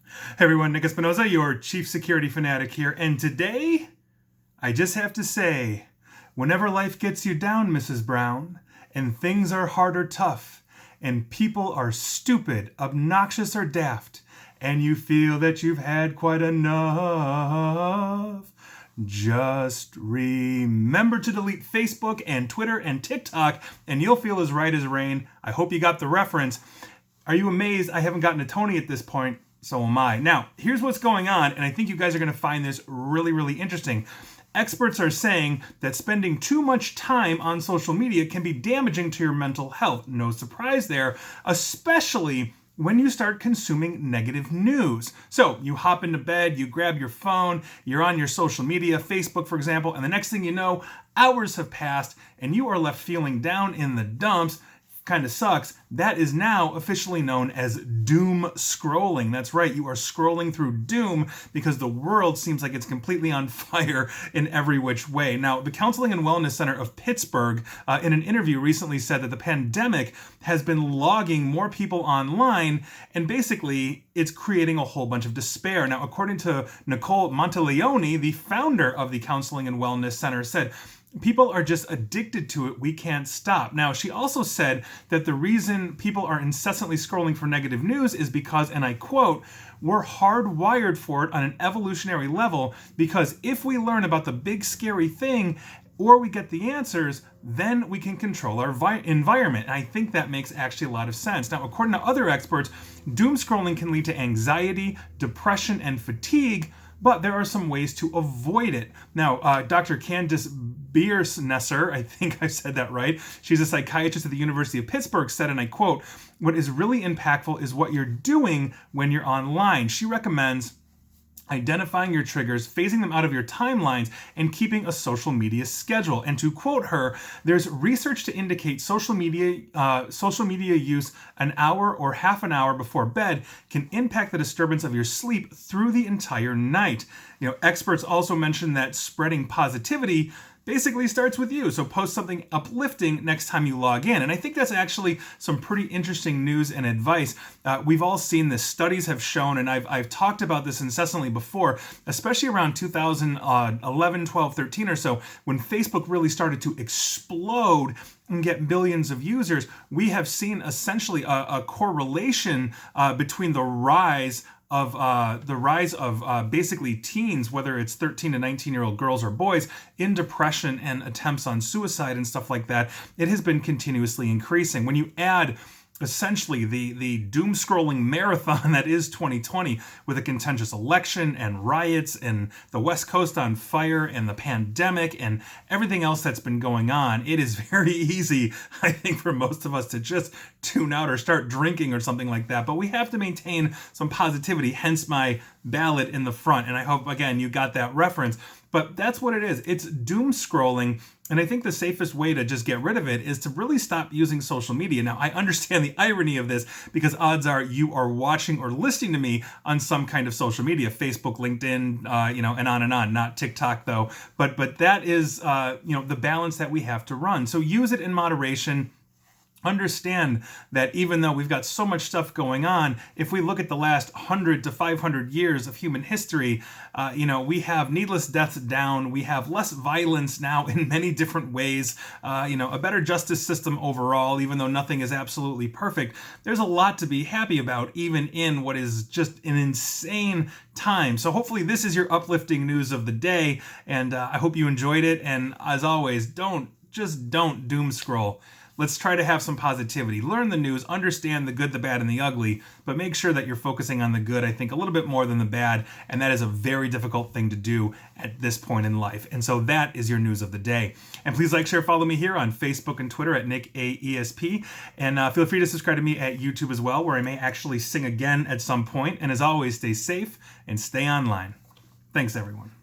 Hey everyone, Nick Espinoza, your chief security fanatic here, and today, I just have to say, whenever life gets you down, Mrs. Brown, and things are hard or tough, and people are stupid, obnoxious, or daft, and you feel that you've had quite enough, just remember to delete Facebook and Twitter and TikTok, and you'll feel as right as rain. I hope you got the reference. Are you amazed I haven't gotten to Tony at this point? So am I. Now, here's what's going on, and I think you guys are going to find this really, really interesting. Experts are saying that spending too much time on social media can be damaging to your mental health. No surprise there, especially when you start consuming negative news. So you hop into bed, you grab your phone, you're on your social media, Facebook, for example, and the next thing you know, hours have passed and you are left feeling down in the dumps. Kind of sucks. That is now officially known as doom scrolling. That's right, you are scrolling through doom because the world seems like it's completely on fire in every which way. Now, the Counseling and Wellness Center of Pittsburgh, in an interview recently said that the pandemic has been logging more people online, and basically it's creating a whole bunch of despair. Now, according to Nicole Monteleone, the founder of the Counseling and Wellness Center, said, people are just addicted to it. We can't stop. Now, she also said that the reason people are incessantly scrolling for negative news is because, and I quote, we're hardwired for it on an evolutionary level, because if we learn about the big scary thing or we get the answers, then we can control our environment. And I think that makes actually a lot of sense. Now, according to other experts, doom scrolling can lead to anxiety, depression, and fatigue, but there are some ways to avoid it. Now, Dr. Candice Biersnesser, I think I said that right, she's a psychiatrist at the University of Pittsburgh, said, and I quote, "What is really impactful is what you're doing when you're online." She recommends identifying your triggers, phasing them out of your timelines, and keeping a social media schedule. And to quote her, there's research to indicate social media use an hour or half an hour before bed can impact the disturbance of your sleep through the entire night. Experts also mention that spreading positivity basically starts with you. So post something uplifting next time you log in. And I think that's actually some pretty interesting news and advice. We've all seen this. Studies have shown, and I've talked about this incessantly before, especially around 2011, 12, 13 or so, when Facebook really started to explode and get billions of users. We have seen essentially a correlation between the rise of basically teens, whether it's 13 to 19-year-old girls or boys, in depression and attempts on suicide and stuff like that. It has been continuously increasing. When you add essentially the doom scrolling marathon that is 2020, with a contentious election and riots and the West Coast on fire and the pandemic and everything else that's been going on, it is very easy, I think, for most of us to just tune out or start drinking or something like that. But we have to maintain some positivity, hence my ballot in the front. And I hope, again, you got that reference. But that's what it is. It's doom scrolling. And I think the safest way to just get rid of it is to really stop using social media. Now, I understand the irony of this, because odds are you are watching or listening to me on some kind of social media, Facebook, LinkedIn, and on, not TikTok though. But that is, the balance that we have to run. So use it in moderation. Understand that even though we've got so much stuff going on, if we look at the last 100 to 500 years of human history, we have needless deaths down, we have less violence now in many different ways, a better justice system overall, even though nothing is absolutely perfect. There's a lot to be happy about, even in what is just an insane time. So hopefully this is your uplifting news of the day, and I hope you enjoyed it. And as always, don't doom scroll. Let's try to have some positivity. Learn the news, understand the good, the bad, and the ugly, but make sure that you're focusing on the good, I think, a little bit more than the bad, and that is a very difficult thing to do at this point in life. And so that is your news of the day. And please like, share, follow me here on Facebook and Twitter at NickAESP, and feel free to subscribe to me at YouTube as well, where I may actually sing again at some point. And as always, stay safe and stay online. Thanks, everyone.